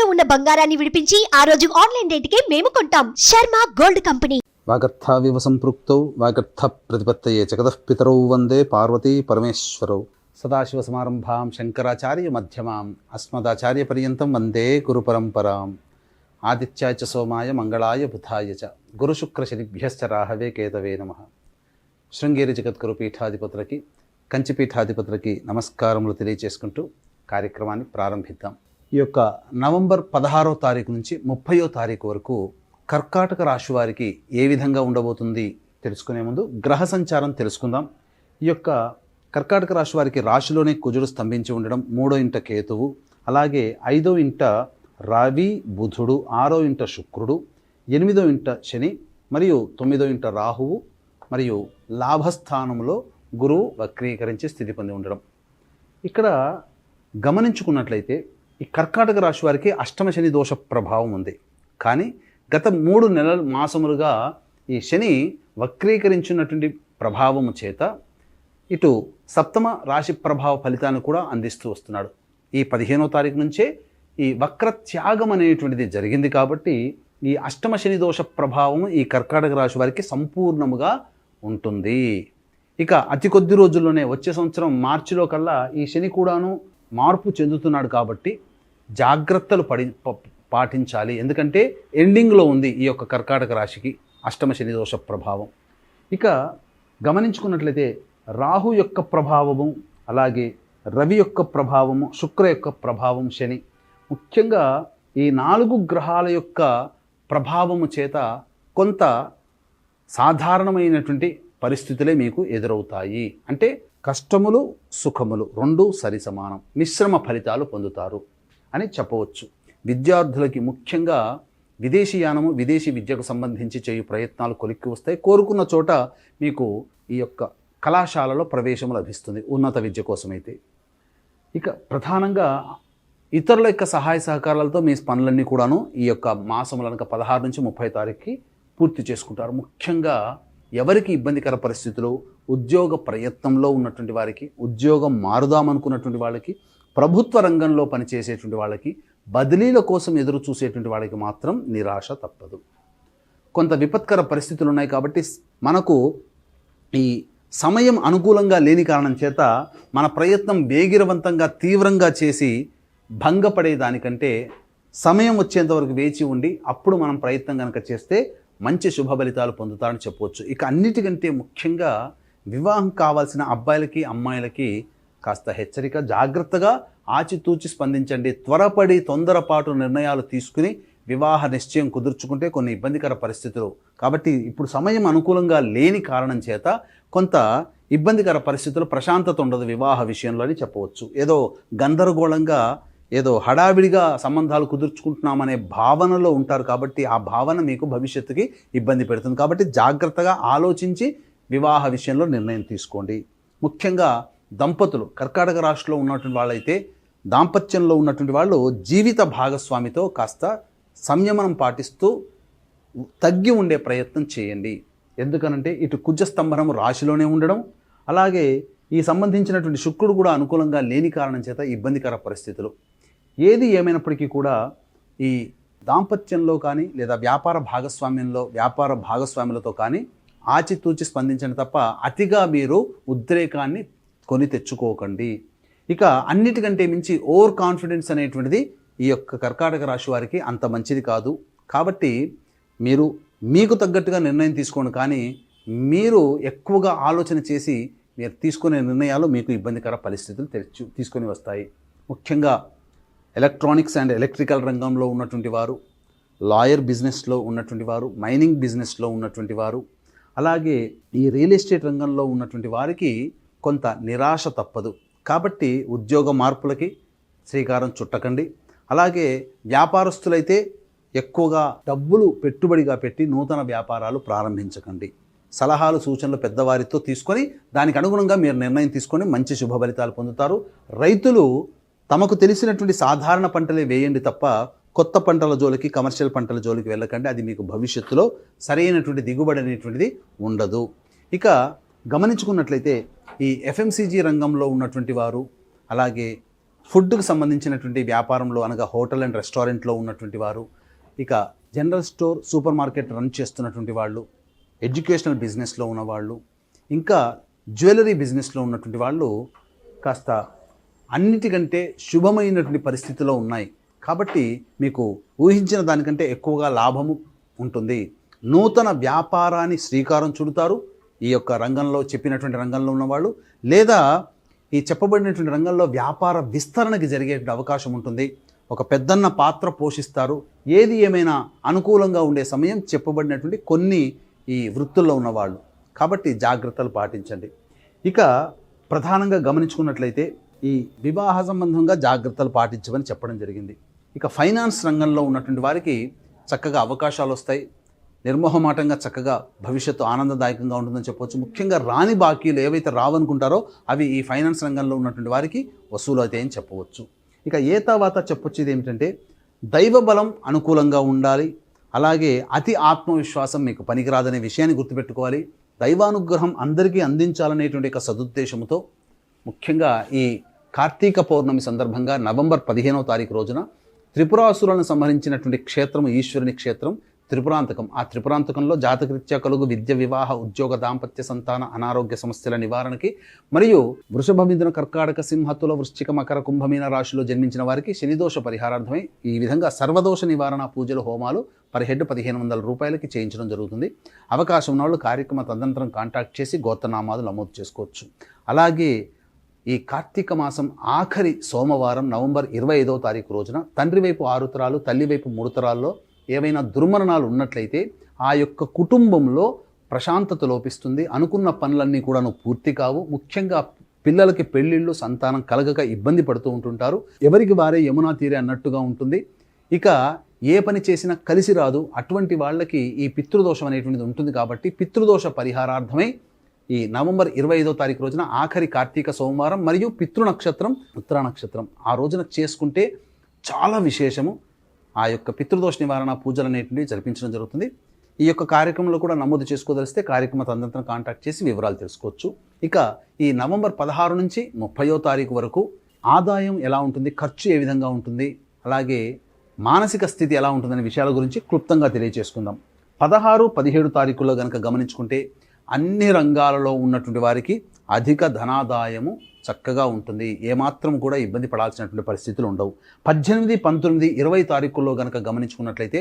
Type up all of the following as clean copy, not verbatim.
తాకట్టులో ఉన్న బంగారాన్ని విడిపించి ఆ రోజు ఆన్లైన్ రేటుకే మేము కొంటాం. Sharma gold company. వాగర్థావివ సంపృక్తౌ వాగర్థ ప్రతిపత్తయే జగతః పితరౌ వందే పార్వతీ పరమేశ్వరౌ. సదాశివసమారంభాం శంకరాచార్య మధ్యమాం అస్మదాచార్య పర్యంతం వందే గురు పరంపరాం. ఆదిత్యాయ చ సోమాయ మంగళాయ బుధాయ చ గురుశుక్రశనిభ్యశ్చ రాహవే కేతవే నమః. శృంగేరి జగద్గురు పీఠాధిపతులకి, కంచిపీఠాధిపతులకి నమస్కారములు తెలియజేసుకుంటూ కార్యక్రమాన్ని ప్రారంభిద్దాం. ఈ యొక్క నవంబర్ 16వ తారీఖు నుంచి 30వ తారీఖు వరకు కర్కాటక రాశి వారికి ఏ విధంగా ఉండబోతుంది తెలుసుకునే ముందు గ్రహ సంచారం తెలుసుకుందాం. ఈ యొక్క కర్కాటక రాశి వారికి రాశిలోనే కుజుడు స్తంభించి ఉండడం, 3వ ఇంట కేతువు, అలాగే 5వ ఇంట రవి బుధుడు, 6వ ఇంట శుక్రుడు, 8వ ఇంట శని మరియు 9వ ఇంట రాహువు మరియు లాభస్థానంలో గురువు వక్రీకరించి స్థితి పొంది ఉండడం. ఇక్కడ గమనించుకున్నట్లయితే ఈ కర్కాటక రాశి వారికి అష్టమ శని దోష ప్రభావం ఉంది. కానీ గత 3 మాసములుగా ఈ శని వక్రీకరించినటువంటి ప్రభావము చేత ఇటు సప్తమ రాశి ప్రభావ ఫలితాన్ని కూడా అందిస్తూ వస్తున్నాడు. ఈ 15వ తారీఖు నుంచే ఈ వక్ర త్యాగం అనేటువంటిది జరిగింది కాబట్టి ఈ అష్టమ శని దోష ప్రభావం ఈ కర్కాటక రాశి వారికి సంపూర్ణముగా ఉంటుంది. ఇక అతి కొద్ది రోజుల్లోనే వచ్చే సంవత్సరం మార్చిలో కల్లా ఈ శని కూడాను మార్పు చెందుతున్నాడు కాబట్టి జాగ్రత్తలు పాటించాలి. ఎందుకంటే ఎండింగ్లో ఉంది ఈ యొక్క కర్కాటక రాశికి అష్టమ శని దోష ప్రభావం. ఇక గమనించుకున్నట్లయితే రాహు యొక్క ప్రభావము, అలాగే రవి యొక్క ప్రభావము, శుక్ర యొక్క ప్రభావం, శని, ముఖ్యంగా ఈ 4 గ్రహాల యొక్క ప్రభావము చేత కొంత సాధారణమైనటువంటి పరిస్థితులే మీకు ఎదురవుతాయి. అంటే కష్టములు సుఖములు రెండూ సరి సమానం, మిశ్రమ ఫలితాలు పొందుతారు అని చెప్పవచ్చు. విద్యార్థులకి ముఖ్యంగా విదేశీయానము, విదేశీ విద్యకు సంబంధించి చేయు ప్రయత్నాలు కొలిక్కి వస్తాయి. కోరుకున్న చోట మీకు ఈ యొక్క కళాశాలలో ప్రవేశం లభిస్తుంది ఉన్నత విద్య కోసమైతే. ఇక ప్రధానంగా ఇతరుల యొక్క సహాయ సహకారాలతో మీ పనులన్నీ కూడాను ఈ యొక్క మాసములనక 16 నుంచి 30 తారీఖుకి పూర్తి చేసుకుంటారు. ముఖ్యంగా ఎవరికి ఇబ్బందికర పరిస్థితులు, ఉద్యోగ ప్రయత్నంలో ఉన్నటువంటి వారికి, ఉద్యోగం మారుదామనుకున్నటువంటి వాళ్ళకి, ప్రభుత్వ రంగంలో పనిచేసేటువంటి వాళ్ళకి, బదిలీల కోసం ఎదురు చూసేటువంటి వాళ్ళకి మాత్రం నిరాశ తప్పదు. కొంత విపత్కర పరిస్థితులు ఉన్నాయి కాబట్టి మనకు ఈ సమయం అనుకూలంగా లేని కారణం చేత మన ప్రయత్నం వేగిరవంతంగా తీవ్రంగా చేసి భంగపడే దానికంటే సమయం వచ్చేంత వరకు వేచి ఉండి అప్పుడు మనం ప్రయత్నం కనుక చేస్తే మంచి శుభ ఫలితాలు పొందుతారని చెప్పవచ్చు. ఇక అన్నిటికంటే ముఖ్యంగా వివాహం కావాల్సిన అబ్బాయిలకి అమ్మాయిలకి కాస్త హెచ్చరిక, జాగ్రత్తగా ఆచితూచి స్పందించండి. త్వరపడి తొందరపాటు నిర్ణయాలు తీసుకుని వివాహ నిశ్చయం కుదుర్చుకుంటే కొన్ని ఇబ్బందికర పరిస్థితులు. కాబట్టి ఇప్పుడు సమయం అనుకూలంగా లేని కారణం చేత కొంత ఇబ్బందికర పరిస్థితులు, ప్రశాంతత ఉండదు వివాహ విషయంలో అని చెప్పవచ్చు. ఏదో గందరగోళంగా, ఏదో హడావిడిగా సంబంధాలు కుదుర్చుకుంటున్నామనే భావనలో ఉంటారు కాబట్టి ఆ భావన మీకు భవిష్యత్తుకి ఇబ్బంది పెడుతుంది. కాబట్టి జాగ్రత్తగా ఆలోచించి వివాహ విషయంలో నిర్ణయం తీసుకోండి. ముఖ్యంగా దంపతులు కర్కాటక రాశిలో ఉన్నటువంటి వాళ్ళైతే దాంపత్యంలో ఉన్నటువంటి వాళ్ళు జీవిత భాగస్వామితో కాస్త సంయమనం పాటిస్తూ తగ్గి ఉండే ప్రయత్నం చేయండి. ఎందుకనంటే ఇటు కుజస్తంభనం రాశిలోనే ఉండడం, అలాగే ఈ సంబంధించినటువంటి శుక్రుడు కూడా అనుకూలంగా లేని కారణం చేత ఇబ్బందికర పరిస్థితులు. ఏది ఏమైనప్పటికీ కూడా ఈ దాంపత్యంలో కానీ లేదా వ్యాపార భాగస్వాములతో కానీ ఆచితూచి స్పందించండి తప్ప అతిగా మీరు ఉద్రేకాన్ని కొని తెచ్చుకోకండి. ఇక అన్నిటికంటే మించి ఓవర్ కాన్ఫిడెన్స్ అనేటువంటిది ఈ యొక్క కర్కాటక రాశి వారికి అంత మంచిది కాదు. కాబట్టి మీరు మీకు తగ్గట్టుగా నిర్ణయం తీసుకోండి, కానీ మీరు ఎక్కువగా ఆలోచన చేసి మీరు తీసుకునే నిర్ణయాలు మీకు ఇబ్బందికర పరిస్థితులు తీసుకొని వస్తాయి. ముఖ్యంగా ఎలక్ట్రానిక్స్ అండ్ ఎలక్ట్రికల్ రంగంలో ఉన్నటువంటి వారు, లాయర్ బిజినెస్లో ఉన్నటువంటి వారు, మైనింగ్ బిజినెస్లో ఉన్నటువంటి వారు, అలాగే ఈ రియల్ ఎస్టేట్ రంగంలో ఉన్నటువంటి వారికి కొంత నిరాశ తప్పదు. కాబట్టి ఉద్యోగ మార్పులకి శ్రీకారం చుట్టకండి. అలాగే వ్యాపారస్తులైతే ఎక్కువగా డబ్బులు పెట్టుబడిగా పెట్టి నూతన వ్యాపారాలు ప్రారంభించకండి. సలహాలు సూచనలు పెద్దవారితో తీసుకొని దానికి అనుగుణంగా మీరు నిర్ణయం తీసుకొని మంచి శుభ ఫలితాలు పొందుతారు. రైతులు తమకు తెలిసినటువంటి సాధారణ పంటలే వేయండి తప్ప కొత్త పంటల జోలికి, కమర్షియల్ పంటల జోలికి వెళ్ళకండి. అది మీకు భవిష్యత్తులో సరైనటువంటి దిగుబడి అనేటువంటిది ఉండదు. ఇక గమనించుకున్నట్లయితే ఈ ఎఫ్ఎంసీజీ రంగంలో ఉన్నటువంటి వారు, అలాగే ఫుడ్కి సంబంధించినటువంటి వ్యాపారంలో అనగా హోటల్ అండ్ రెస్టారెంట్లో ఉన్నటువంటి వారు, ఇక general store super market run చేస్తున్నటువంటి వాళ్ళు, ఎడ్యుకేషనల్ బిజినెస్లో ఉన్నవాళ్ళు, ఇంకా జ్యువెలరీ బిజినెస్లో ఉన్నటువంటి వాళ్ళు కాస్త అన్నిటికంటే శుభమైనటువంటి పరిస్థితిలో ఉన్నాయి. కాబట్టి మీకు ఊహించిన దానికంటే ఎక్కువగా లాభము ఉంటుంది. నూతన వ్యాపారాన్ని శ్రీకారం చుడతారు ఈ యొక్క రంగంలో, చెప్పినటువంటి రంగంలో ఉన్నవాళ్ళు, లేదా ఈ చెప్పబడినటువంటి రంగంలో వ్యాపార విస్తరణకి జరిగేటువంటి అవకాశం ఉంటుంది. ఒక పెద్దన్న పాత్ర పోషిస్తారు. ఏది ఏమైనా అనుకూలంగా ఉండే సమయం చెప్పబడినటువంటి కొన్ని ఈ వృత్తుల్లో ఉన్నవాళ్ళు. కాబట్టి జాగ్రత్తలు పాటించండి. ఇక ప్రధానంగా గమనించుకున్నట్లయితే ఈ వివాహ సంబంధంగా జాగ్రత్తలు పాటించమని చెప్పడం జరిగింది. ఇక ఫైనాన్స్ రంగంలో ఉన్నటువంటి వారికి చక్కగా అవకాశాలు వస్తాయి. నిర్మోహమాటంగా చక్కగా భవిష్యత్తు ఆనందదాయకంగా ఉంటుందని చెప్పవచ్చు. ముఖ్యంగా రాని బాకీలు ఏవైతే రావనుకుంటారో అవి ఈ ఫైనాన్స్ రంగంలో ఉన్నటువంటి వారికి వసూలు అవుతాయని చెప్పవచ్చు. ఇక ఏ తర్వాత చెప్పొచ్చేది ఏమిటంటే దైవ బలం అనుకూలంగా ఉండాలి. అలాగే అతి ఆత్మవిశ్వాసం మీకు పనికిరాదనే విషయాన్ని గుర్తుపెట్టుకోవాలి. దైవానుగ్రహం అందరికీ అందించాలనేటువంటి ఒక సదుద్దేశంతో ముఖ్యంగా ఈ కార్తీక పౌర్ణమి సందర్భంగా నవంబర్ 15వ తారీఖు రోజున త్రిపురాసురులను సంహరించినటువంటి క్షేత్రం ఈశ్వరుని క్షేత్రం త్రిపురాంతకం. ఆ త్రిపురాంతకంలో జాతకరీత్యా కలుగు విద్య, వివాహ, ఉద్యోగ, దాంపత్య, సంతాన, అనారోగ్య సమస్యల నివారణకి మరియు వృషభ, మిథున, కర్కాటక, సింహ, తుల, వృశ్చిక, మకర, కుంభమీన రాశిలో జన్మించిన వారికి శనిదోష పరిహారార్థమై ఈ విధంగా సర్వదోష నివారణ పూజలు, హోమాలు పర్ హెడ్ 1500 రూపాయలకి చేయించడం జరుగుతుంది. అవకాశం ఉన్న వాళ్ళు కార్యక్రమ తదనంతరం కాంటాక్ట్ చేసి గోత్రనామాలు నమోదు చేసుకోవచ్చు. అలాగే ఈ కార్తీక మాసం ఆఖరి సోమవారం నవంబర్ 25వ తారీఖు రోజున తండ్రి వైపు 6 తరాలు, తల్లి వైపు 3 తరాల్లో ఏవైనా దుర్మరణాలు ఉన్నట్లయితే ఆ యొక్క కుటుంబంలో ప్రశాంతత లోపిస్తుంది. అనుకున్న పనులన్నీ కూడా పూర్తి కావు. ముఖ్యంగా పిల్లలకి పెళ్ళిళ్ళు, సంతానం కలగక ఇబ్బంది పడుతూ ఉంటుంటారు. ఎవరికి వారే యమునా తీరే అన్నట్టుగా ఉంటుంది. ఇక ఏ పని చేసినా కలిసి రాదు. అటువంటి వాళ్ళకి ఈ పితృదోషం అనేటువంటిది ఉంటుంది. కాబట్టి పితృదోష పరిహారార్థమై ఈ నవంబర్ 25వ తారీఖు రోజున ఆఖరి కార్తీక సోమవారం మరియు పితృ నక్షత్రం ఉత్తరా నక్షత్రం ఆ రోజున చేసుకుంటే చాలా విశేషము. ఆ యొక్క పితృదోష నివారణ పూజలు అనేటివి జరిపించడం జరుగుతుంది. ఈ యొక్క కార్యక్రమంలో కూడా నమోదు చేసుకోదలిస్తే కార్యక్రమ తదనంతరం కాంటాక్ట్ చేసి వివరాలు తెలుసుకోవచ్చు. ఇక ఈ నవంబర్ 16 నుంచి 30వ తారీఖు వరకు ఆదాయం ఎలా ఉంటుంది, ఖర్చు ఏ విధంగా ఉంటుంది, అలాగే మానసిక స్థితి ఎలా ఉంటుందనే విషయాల గురించి క్లుప్తంగా తెలియజేసుకుందాం. 16, 17 తారీఖుల్లో కనుక గమనించుకుంటే అన్ని రంగాలలో ఉన్నటువంటి వారికి అధిక ధనాదాయము చక్కగా ఉంటుంది. ఏమాత్రం కూడా ఇబ్బంది పడాల్సినటువంటి పరిస్థితులు ఉండవు. 18, 19, 20 తారీఖుల్లో కనుక గమనించుకున్నట్లయితే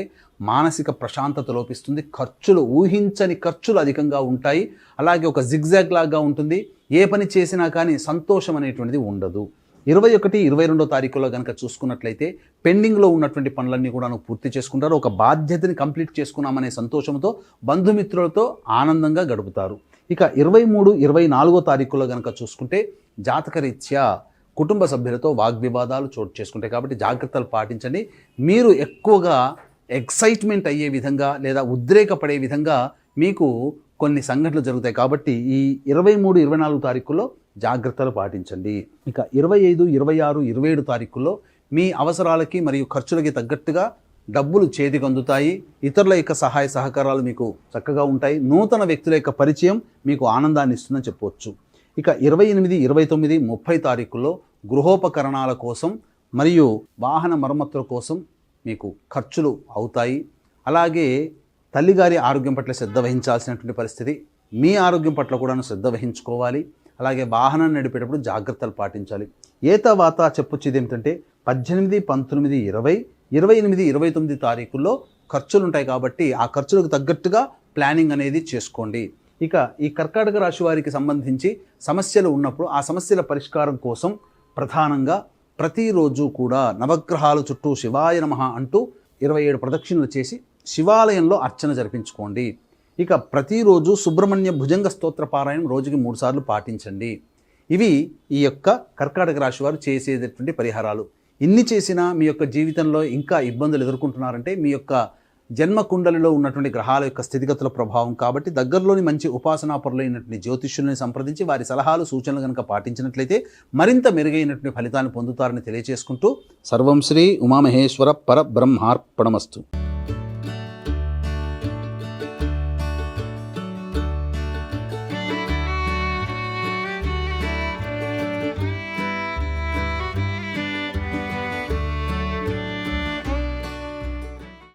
మానసిక ప్రశాంతత లోపిస్తుంది. ఖర్చులు, ఊహించని ఖర్చులు అధికంగా ఉంటాయి. అలాగే ఒక జిగ్జాగ్ లాగా ఉంటుంది. ఏ పని చేసినా కానీ సంతోషం అనేటువంటిది ఉండదు. 21, 22 తారీఖుల్లో కనుక చూసుకున్నట్లయితే పెండింగ్లో ఉన్నటువంటి పనులన్నీ కూడా పూర్తి చేసుకుంటారు. ఒక బాధ్యతని కంప్లీట్ చేసుకున్నామనే సంతోషంతో బంధుమిత్రులతో ఆనందంగా గడుపుతారు. ఇక 23, 24 తారీఖుల్లో కనుక చూసుకుంటే జాతకరీత్యా కుటుంబ సభ్యులతో వాగ్వివాదాలు చోటు చేసుకుంటాయి. కాబట్టి జాగ్రత్తలు పాటించండి. మీరు ఎక్కువగా ఎక్సైట్మెంట్ అయ్యే విధంగా లేదా ఉద్రేకపడే విధంగా మీకు కొన్ని సంఘటనలు జరుగుతాయి. కాబట్టి ఈ 23, 24 తారీఖుల్లో జాగ్రత్తలు పాటించండి. ఇక 25, 26, 27 తారీఖుల్లో మీ అవసరాలకి మరియు ఖర్చులకి తగ్గట్టుగా డబ్బులు చేతికి అందుతాయి. ఇతరుల యొక్క సహాయ సహకారాలు మీకు చక్కగా ఉంటాయి. నూతన వ్యక్తుల యొక్క పరిచయం మీకు ఆనందాన్ని ఇస్తుందని చెప్పవచ్చు. ఇక 28, 29, 30 తారీఖుల్లో గృహోపకరణాల కోసం మరియు వాహన మరమ్మతుల కోసం మీకు ఖర్చులు అవుతాయి. అలాగే తల్లిగారి ఆరోగ్యం పట్ల శ్రద్ధ వహించాల్సినటువంటి పరిస్థితి. మీ ఆరోగ్యం పట్ల కూడా శ్రద్ధ వహించుకోవాలి. అలాగే వాహనాన్ని నడిపేటప్పుడు జాగ్రత్తలు పాటించాలి. ఏ తర్వాత చెప్పొచ్చేది ఏమిటంటే 18, 19, 20, 28, 29 తారీఖుల్లో ఖర్చులు ఉంటాయి. కాబట్టి ఆ ఖర్చులకు తగ్గట్టుగా ప్లానింగ్ అనేది చేసుకోండి. ఇక ఈ కర్కాటక రాశి వారికి సంబంధించి సమస్యలు ఉన్నప్పుడు ఆ సమస్యల పరిష్కారం కోసం ప్రధానంగా ప్రతిరోజు కూడా నవగ్రహాల చుట్టూ శివాయ నమః అంటూ 27 ప్రదక్షిణలు చేసి శివాలయంలో అర్చన జరిపించుకోండి. ఇక ప్రతిరోజు సుబ్రహ్మణ్య భుజంగ స్తోత్ర పారాయణం రోజుకి 3 సార్లు పాటించండి. ఇవి ఈ యొక్క కర్కాటక రాశి వారు చేసేటటువంటి పరిహారాలు. ఇన్ని చేసినా మీ యొక్క జీవితంలో ఇంకా ఇబ్బందులు ఎదుర్కొంటున్నారంటే మీ యొక్క జన్మ కుండలిలో ఉన్నటువంటి గ్రహాల యొక్క స్థితిగతుల ప్రభావం. కాబట్టి దగ్గరలోని మంచి ఉపాసనా పరులైనటువంటి జ్యోతిష్యుల్ని సంప్రదించి వారి సలహాలు, సూచనలు కనుక పాటించినట్లయితే మరింత మెరుగైనటువంటి ఫలితాన్ని పొందుతారని తెలియజేసుకుంటూ సర్వం శ్రీ ఉమామహేశ్వర పరబ్రహ్మార్పణమస్తు.